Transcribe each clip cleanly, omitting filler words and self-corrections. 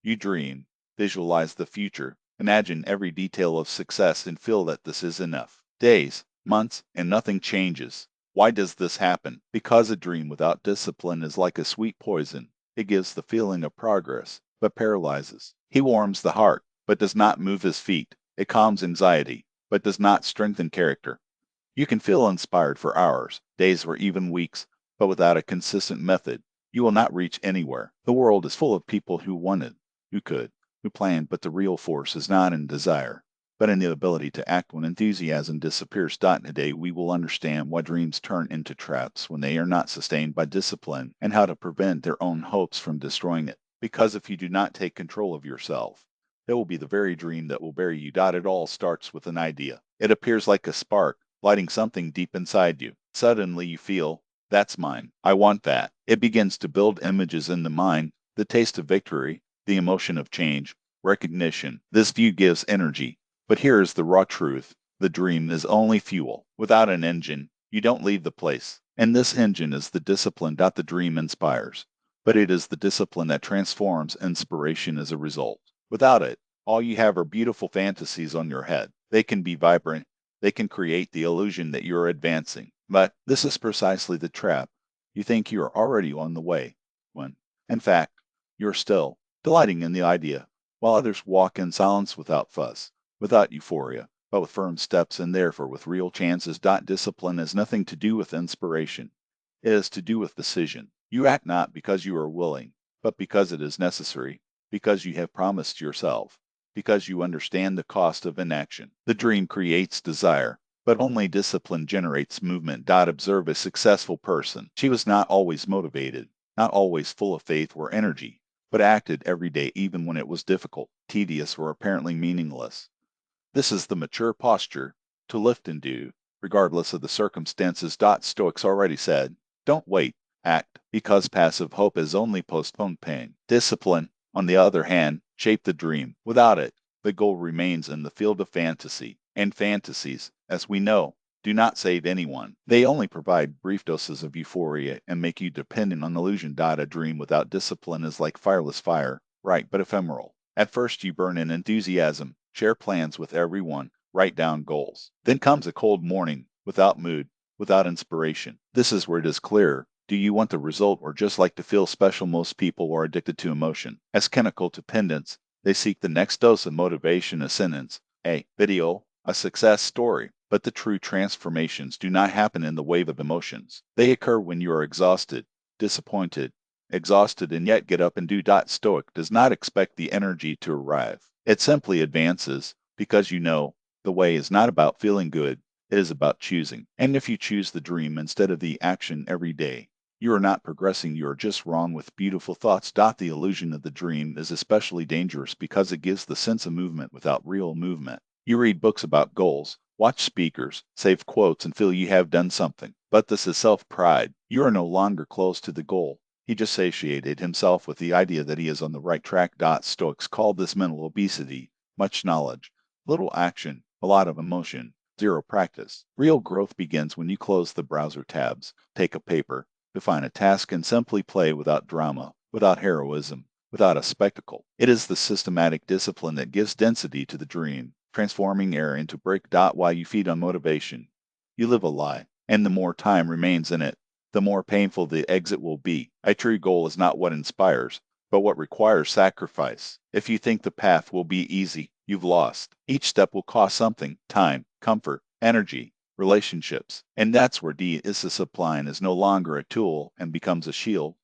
You dream, visualize the future, imagine every detail of success, and feel that this is enough. Days, months, and nothing changes. Why does this happen? Because a dream without discipline is like a sweet poison. It gives the feeling of progress, but paralyzes. He warms the heart, but does not move his feet. It calms anxiety, but does not strengthen character. You can feel inspired for hours, days, or even weeks, but without a consistent method, you will not reach anywhere. The world is full of people who wanted, who could, who planned, but the real force is not in desire, but in the ability to act when enthusiasm disappears. Today, we will understand why dreams turn into traps when they are not sustained by discipline and how to prevent their own hopes from destroying it. Because if you do not take control of yourself, it will be the very dream that will bury you. It all starts with an idea. It appears like a spark lighting something deep inside you. Suddenly you feel, that's mine. I want that. It begins to build images in the mind, the taste of victory, the emotion of change, recognition. This view gives energy. But here is the raw truth. The dream is only fuel. Without an engine, you don't leave the place. And this engine is the discipline that the dream inspires. But it is the discipline that transforms inspiration as a result. Without it, all you have are beautiful fantasies on your head. They can be vibrant, they can create the illusion that you're advancing. But this is precisely the trap. You think you are already on the way, when, in fact, you're still delighting in the idea, while others walk in silence without fuss, without euphoria, but with firm steps and therefore with real chances. Discipline has nothing to do with inspiration. It has to do with decision. You act not because you are willing, but because it is necessary, because you have promised yourself, because you understand the cost of inaction. The dream creates desire, but only discipline generates movement. Observe a successful person. She was not always motivated, not always full of faith or energy, but acted every day even when it was difficult, tedious, or apparently meaningless. This is the mature posture, to lift and do, regardless of the circumstances. Stoics already said, don't wait, act, because passive hope is only postponed pain. Discipline, on the other hand, shape the dream. Without it, the goal remains in the field of fantasy. And fantasies, as we know, do not save anyone. They only provide brief doses of euphoria and make you dependent on illusion. A dream without discipline is like fireless fire, bright but ephemeral. At first you burn in enthusiasm, share plans with everyone, write down goals. Then comes a cold morning, without mood, without inspiration. This is where it is clear. Do you want the result or just like to feel special? Most people are addicted to emotion. As chemical dependents, they seek the next dose of motivation, a sentence, a video, a success story. But the true transformations do not happen in the wave of emotions. They occur when you are exhausted, disappointed, exhausted, and yet get up and do. Stoic does not expect the energy to arrive. It simply advances because you know the way is not about feeling good, it is about choosing. And if you choose the dream instead of the action every day, you are not progressing, you are just wrong with beautiful thoughts. The illusion of the dream is especially dangerous because it gives the sense of movement without real movement. You read books about goals, watch speakers, save quotes, and feel you have done something. But this is self-pride. You are no longer close to the goal. He just satiated himself with the idea that he is on the right track. Stoics call this mental obesity. Much knowledge, little action, a lot of emotion, zero practice. Real growth begins when you close the browser tabs, take a paper, define a task, and simply play without drama, without heroism, without a spectacle. It is the systematic discipline that gives density to the dream, transforming air into brick. While you feed on motivation, you live a lie, and the more time remains in it, the more painful the exit will be. A true goal is not what inspires, but what requires sacrifice. If you think the path will be easy, you've lost. Each step will cost something: time, comfort, energy, relationships. And that's where discipline is no longer a tool and becomes a shield,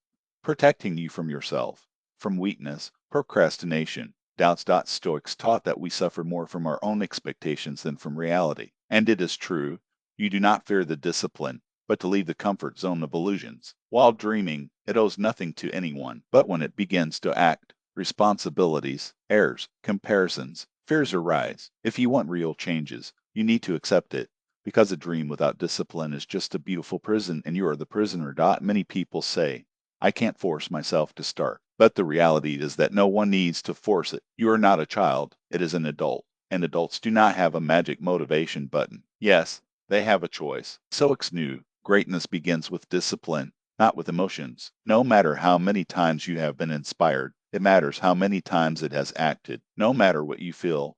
protecting you from yourself, from weakness, procrastination, doubts. Stoics taught that we suffer more from our own expectations than from reality. And it is true, you do not fear the discipline, but to leave the comfort zone of illusions. While dreaming, it owes nothing to anyone, but when it begins to act, responsibilities, errors, comparisons, fears arise. If you want real changes, you need to accept it, because a dream without discipline is just a beautiful prison and you are the prisoner. Many people say, I can't force myself to start. But the reality is that no one needs to force it. You are not a child, it is an adult. And adults do not have a magic motivation button. Yes, they have a choice. Stoics knew greatness begins with discipline, not with emotions. No matter how many times you have been inspired, it matters how many times it has acted. No matter what you feel,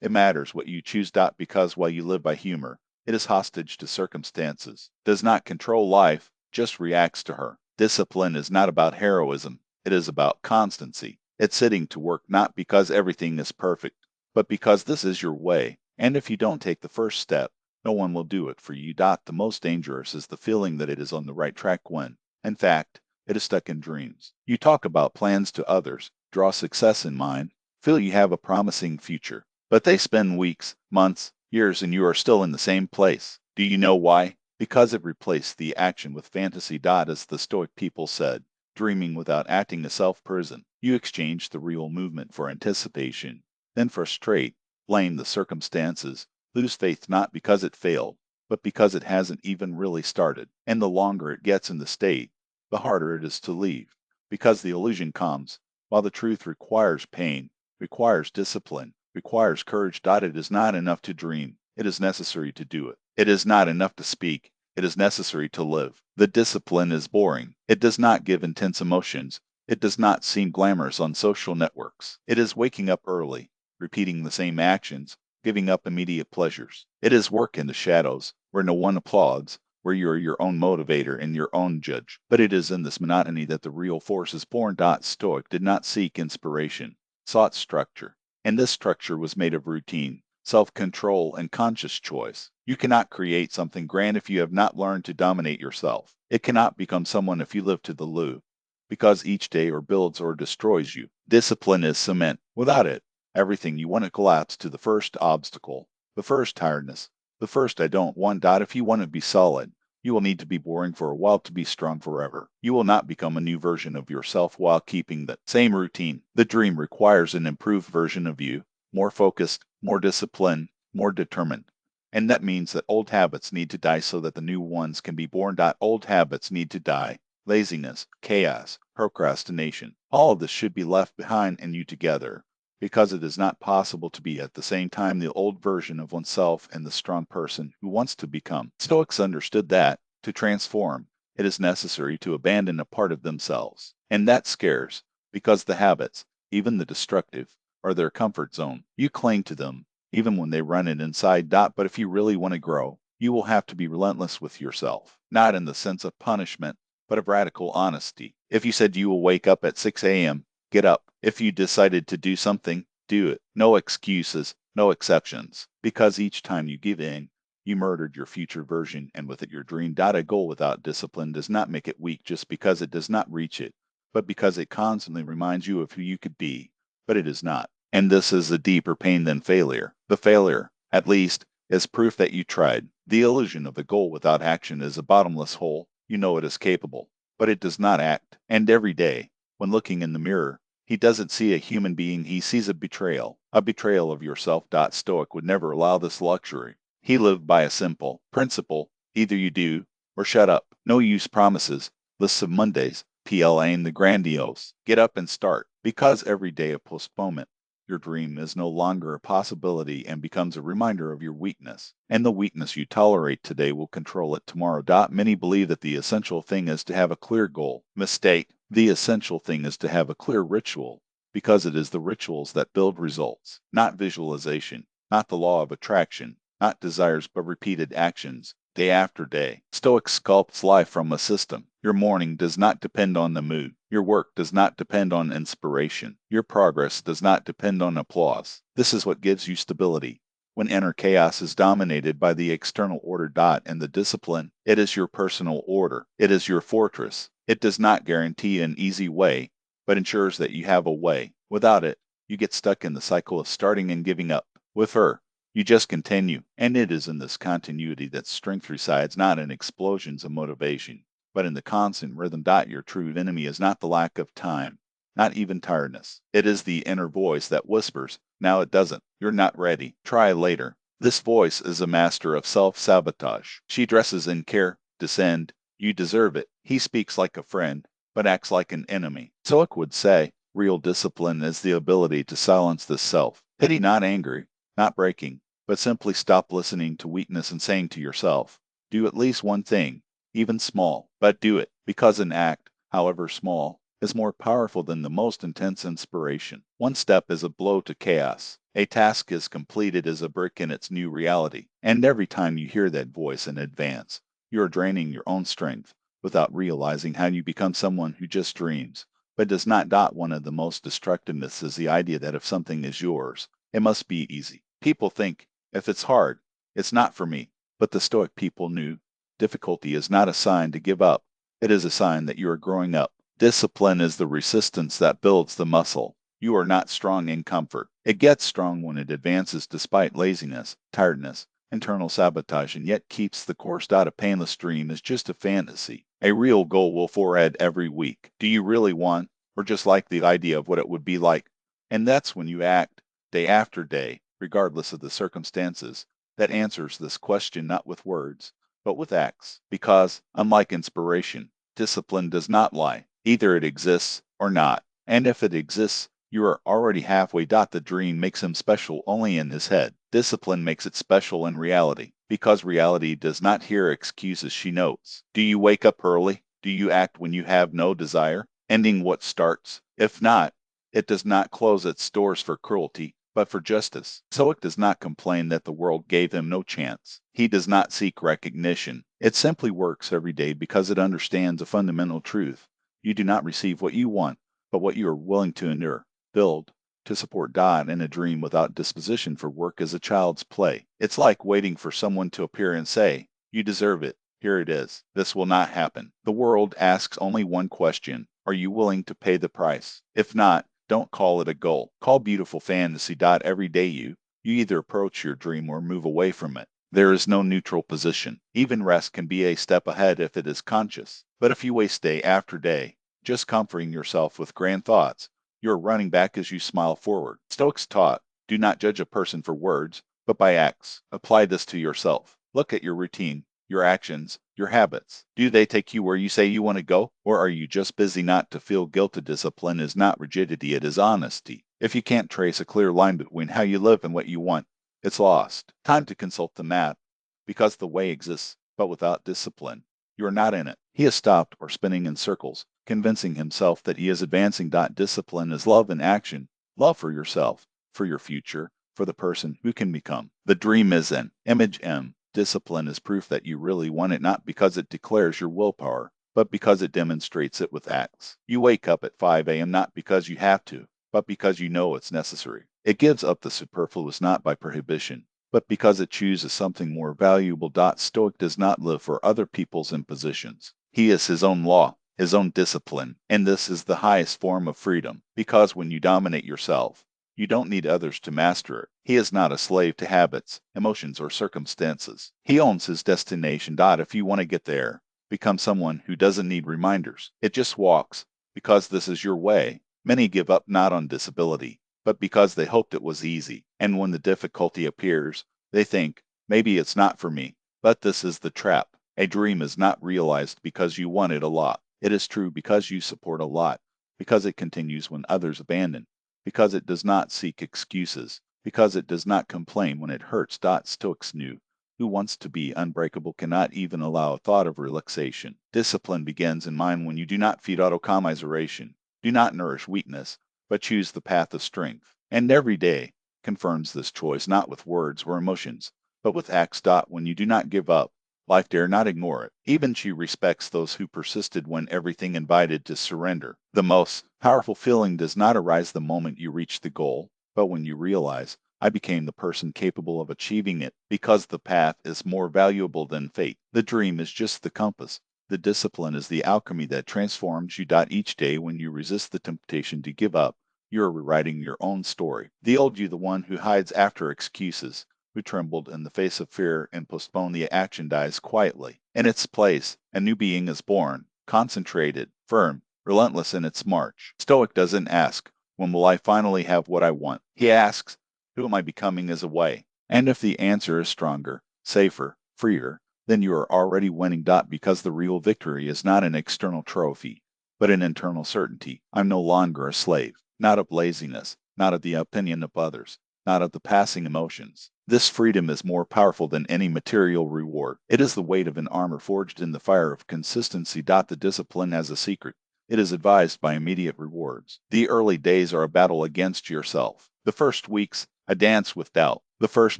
it matters what you choose. Because while you live by humor, it is hostage to circumstances, does not control life, just reacts to her. Discipline is not about heroism, it is about constancy. It's sitting to work not because everything is perfect, but because this is your way. And if you don't take the first step, no one will do it for you. The most dangerous is the feeling that it is on the right track when, in fact, it is stuck in dreams. You talk about plans to others, draw success in mind, feel you have a promising future. But they spend weeks, months, years, and you are still in the same place. Do you know why? Because it replaced the action with fantasy. As the Stoic people said, dreaming without acting is self-prison. You exchange the real movement for anticipation, then frustrate, blame the circumstances, lose faith not because it failed, but because it hasn't even really started. And the longer it gets in the state, the harder it is to leave, because the illusion comes, while the truth requires pain, requires discipline, requires courage. It is not enough to dream, it is necessary to do it. It is not enough to speak, it is necessary to live. The discipline is boring. It does not give intense emotions. It does not seem glamorous on social networks. It is waking up early, repeating the same actions, giving up immediate pleasures. It is work in the shadows, where no one applauds, where you are your own motivator and your own judge. But it is in this monotony that the real force is born. Stoic did not seek inspiration, sought structure. And this structure was made of routine, self-control, and conscious choice. You cannot create something grand if you have not learned to dominate yourself. It cannot become someone if you live to the loo, because each day or builds or destroys you. Discipline is cement. Without it, everything you want to collapse to the first obstacle, the first tiredness, the first I don't want. If you want to be solid, you will need to be boring for a while to be strong forever. You will not become a new version of yourself while keeping the same routine. The dream requires an improved version of you, more focused, more disciplined, more determined. And that means that old habits need to die so that the new ones can be born. Old habits need to die. Laziness, chaos, procrastination, all of this should be left behind and you together, because it is not possible to be at the same time the old version of oneself and the strong person who wants to become. Stoics understood that, to transform, it is necessary to abandon a part of themselves. And that scares, because the habits, even the destructive, are their comfort zone. You cling to them, even when they run it inside. But if you really want to grow, you will have to be relentless with yourself, not in the sense of punishment, but of radical honesty. If you said you will wake up at 6 a.m., get up. If you decided to do something, do it. No excuses, no exceptions. Because each time you give in, you murdered your future version and with it your dream. A goal without discipline does not make it weak just because it does not reach it, but because it constantly reminds you of who you could be, but it is not. And this is a deeper pain than failure. The failure, at least, is proof that you tried. The illusion of the goal without action is a bottomless hole. You know it is capable, but it does not act. And every day, when looking in the mirror, he doesn't see a human being, he sees a betrayal of yourself. Stoic would never allow this luxury. He lived by a simple principle: either you do or shut up. No use promises, lists of Mondays, PLAing the grandiose. Get up and start, because every day of postponement, your dream is no longer a possibility and becomes a reminder of your weakness. And the weakness you tolerate today will control it tomorrow. Many believe that the essential thing is to have a clear goal. Mistake. The essential thing is to have a clear ritual, because it is the rituals that build results, not visualization, not the law of attraction, not desires but repeated actions, day after day. Stoic sculpts life from a system. Your morning does not depend on the mood. Your work does not depend on inspiration. Your progress does not depend on applause. This is what gives you stability. When inner chaos is dominated by the external order. And the discipline, it is your personal order. It is your fortress. It does not guarantee an easy way, but ensures that you have a way. Without it, you get stuck in the cycle of starting and giving up. With her, you just continue. And it is in this continuity that strength resides, not in explosions of motivation, but in the constant rhythm. Your true enemy is not the lack of time, not even tiredness. It is the inner voice that whispers, now it doesn't. You're not ready. Try later. This voice is a master of self-sabotage. She dresses in care, descend. You deserve it. He speaks like a friend, but acts like an enemy. Stoic would say, real discipline is the ability to silence this self. Pity, not angry, not breaking, but simply stop listening to weakness and saying to yourself, do at least one thing. even small, but do it, because an act, however small, is more powerful than the most intense inspiration. One step is a blow to chaos. A task is completed as a brick in its new reality. And every time you hear that voice in advance, you are draining your own strength without realizing how you become someone who just dreams, but does not. One of the most destructive myths is the idea that if something is yours, it must be easy. People think, if it's hard, it's not for me. But the Stoic people knew difficulty is not a sign to give up. It is a sign that you are growing up. Discipline is the resistance that builds the muscle. You are not strong in comfort. It gets strong when it advances despite laziness, tiredness, internal sabotage, and yet keeps the course. A painless dream is just a fantasy. A real goal will forehead every week. Do you really want, or just like the idea of what it would be like? And that's when you act, day after day, regardless of the circumstances, that answers this question not with words, but with acts. Because, unlike inspiration, discipline does not lie. Either it exists or not. And if it exists, you are already halfway. The dream makes him special only in his head. Discipline makes it special in reality, because reality does not hear excuses. She notes. Do you wake up early? Do you act when you have no desire, ending what starts? If not, it does not close its doors for cruelty, but for justice. Stoic does not complain that the world gave him no chance. He does not seek recognition. It simply works every day because it understands a fundamental truth. You do not receive what you want, but what you are willing to endure. Build to support God in a dream without disposition for work is a child's play. It's like waiting for someone to appear and say, you deserve it. Here it is. This will not happen. The world asks only one question. Are you willing to pay the price? If not, don't call it a goal. Call beautiful fantasy. Every day you either approach your dream or move away from it. There is no neutral position. Even rest can be a step ahead if it is conscious. But if you waste day after day, just comforting yourself with grand thoughts, you are running back as you smile forward. Stoics taught, do not judge a person for words, but by acts. Apply this to yourself. Look at your routine, your actions, your habits. Do they take you where you say you want to go, or are you just busy not to feel guilty? Discipline is not rigidity, it is honesty. If you can't trace a clear line between how you live and what you want, it's lost. Time to consult the map, because the way exists, but without discipline, you are not in it. He has stopped or spinning in circles, convincing himself that he is advancing. Discipline is love in action, love for yourself, for your future, for the person who can become. The dream is an image M. Discipline is proof that you really want it, not because it declares your willpower, but because it demonstrates it with acts. You wake up at 5 a.m. not because you have to, but because you know it's necessary. It gives up the superfluous not by prohibition, but because it chooses something more valuable. Stoic does not live for other people's impositions. He is his own law, his own discipline, and this is the highest form of freedom, because when you dominate yourself, you don't need others to master it. He is not a slave to habits, emotions, or circumstances. He owns his destination. If you want to get there, become someone who doesn't need reminders. It just walks, because this is your way. Many give up not on disability, but because they hoped it was easy. And when the difficulty appears, they think, maybe it's not for me. But this is the trap. A dream is not realized because you want it a lot. It is true because you support a lot, because it continues when others abandon, because it does not seek excuses, because it does not complain when it hurts. Stoics knew who wants to be unbreakable cannot even allow a thought of relaxation. Discipline begins in mind when you do not feed autocommiseration, do not nourish weakness, but choose the path of strength. And every day confirms this choice not with words or emotions, but with acts. When you do not give up, life dare not ignore it. Even she respects those who persisted when everything invited to surrender. The most powerful feeling does not arise the moment you reach the goal, but when you realize, I became the person capable of achieving it, because the path is more valuable than fate. The dream is just the compass. The discipline is the alchemy that transforms you. Each day when you resist the temptation to give up, you are rewriting your own story. The old you, the one who hides after excuses, who trembled in the face of fear and postponed the action, dies quietly. In its place, a new being is born, concentrated, firm, relentless in its march. Stoic doesn't ask, when will I finally have what I want? He asks, who am I becoming as a way? And if the answer is stronger, safer, freer, then you are already winning. Because the real victory is not an external trophy, but an internal certainty. I'm no longer a slave, not of laziness, not of the opinion of others, not of the passing emotions. This freedom is more powerful than any material reward. It is the weight of an armor forged in the fire of consistency. The discipline has a secret. It is advised by immediate rewards. The early days are a battle against yourself. The first weeks, a dance with doubt. The first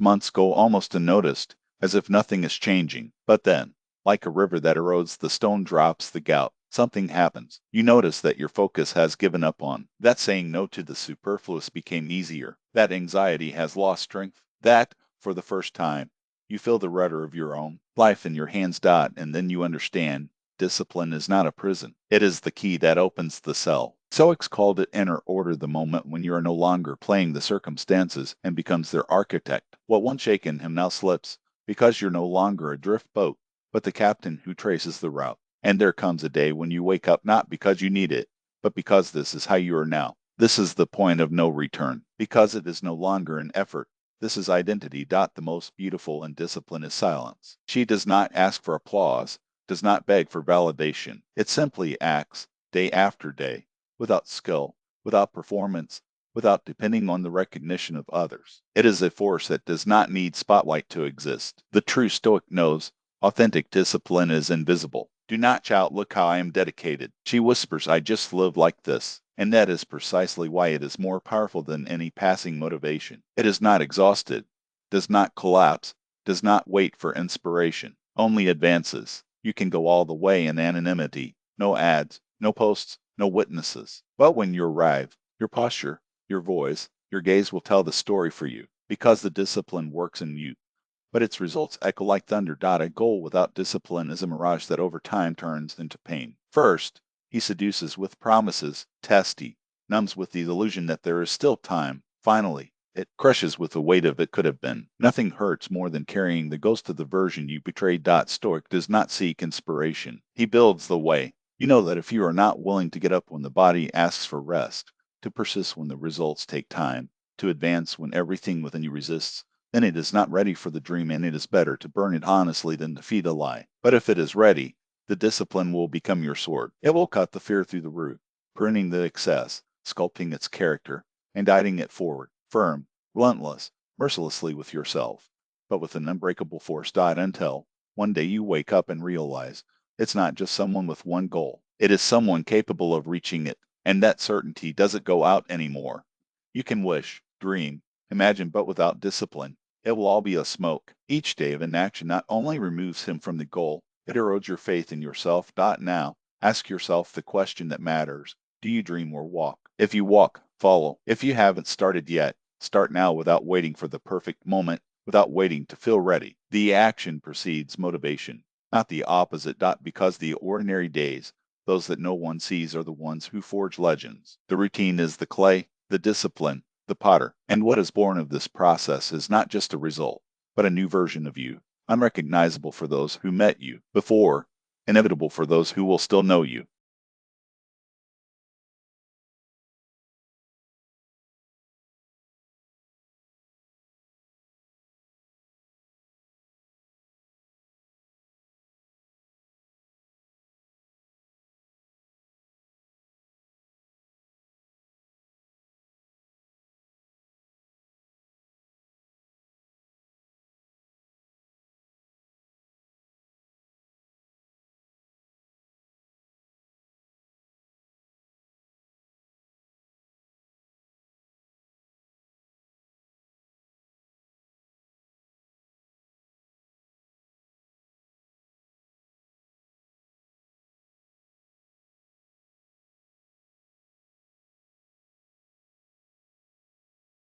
months go almost unnoticed, as if nothing is changing. But then, like a river that erodes the stone drops the gout, something happens. You notice that your focus has given up on. That saying no to the superfluous became easier. That anxiety has lost strength. That, for the first time, you feel the rudder of your own life in your hands. And then you understand. Discipline is not a prison. It is the key that opens the cell. Stoics called it inner order, the moment when you are no longer playing the circumstances and becomes their architect. What once shaken him now slips, because you're no longer a drift boat, but the captain who traces the route. And there comes a day when you wake up not because you need it, but because this is how you are now. This is the point of no return, because it is no longer an effort. This is identity. The most beautiful in discipline is silence. She does not ask for applause, does not beg for validation. It simply acts, day after day, without skill, without performance, without depending on the recognition of others. It is a force that does not need spotlight to exist. The true Stoic knows authentic discipline is invisible. Do not shout, "Look how I am dedicated." She whispers, "I just live like this." And that is precisely why it is more powerful than any passing motivation. It is not exhausted, does not collapse, does not wait for inspiration, only advances. You can go all the way in anonymity, no ads, no posts, no witnesses. But when you arrive, your posture, your voice, your gaze will tell the story for you, because the discipline works in you. But its results echo like thunder. A goal without discipline is a mirage that over time turns into pain. First, he seduces with promises, testy, numbs with the illusion that there is still time. Finally, it crushes with the weight of it could have been. Nothing hurts more than carrying the ghost of the version you betrayed. Stoic does not seek inspiration. He builds the way. You know that if you are not willing to get up when the body asks for rest, to persist when the results take time, to advance when everything within you resists, then it is not ready for the dream, and it is better to burn it honestly than to feed a lie. But if it is ready, the discipline will become your sword. It will cut the fear through the root, pruning the excess, sculpting its character, and guiding it forward, firm, relentless, mercilessly with yourself, but with an unbreakable force. Until one day you wake up and realize it's not just someone with one goal, it is someone capable of reaching it, and that certainty doesn't go out anymore. You can wish, dream, imagine, but without discipline, it will all be a smoke. Each day of inaction not only removes him from the goal, it erodes your faith in yourself. Now, ask yourself the question that matters. Do you dream or walk? If you walk, follow. If you haven't started yet, start now without waiting for the perfect moment, without waiting to feel ready. The action precedes motivation, not the opposite. Because the ordinary days, those that no one sees, are the ones who forge legends. The routine is the clay, the discipline, the potter. And what is born of this process is not just a result, but a new version of you, unrecognizable for those who met you before, inevitable for those who will still know you.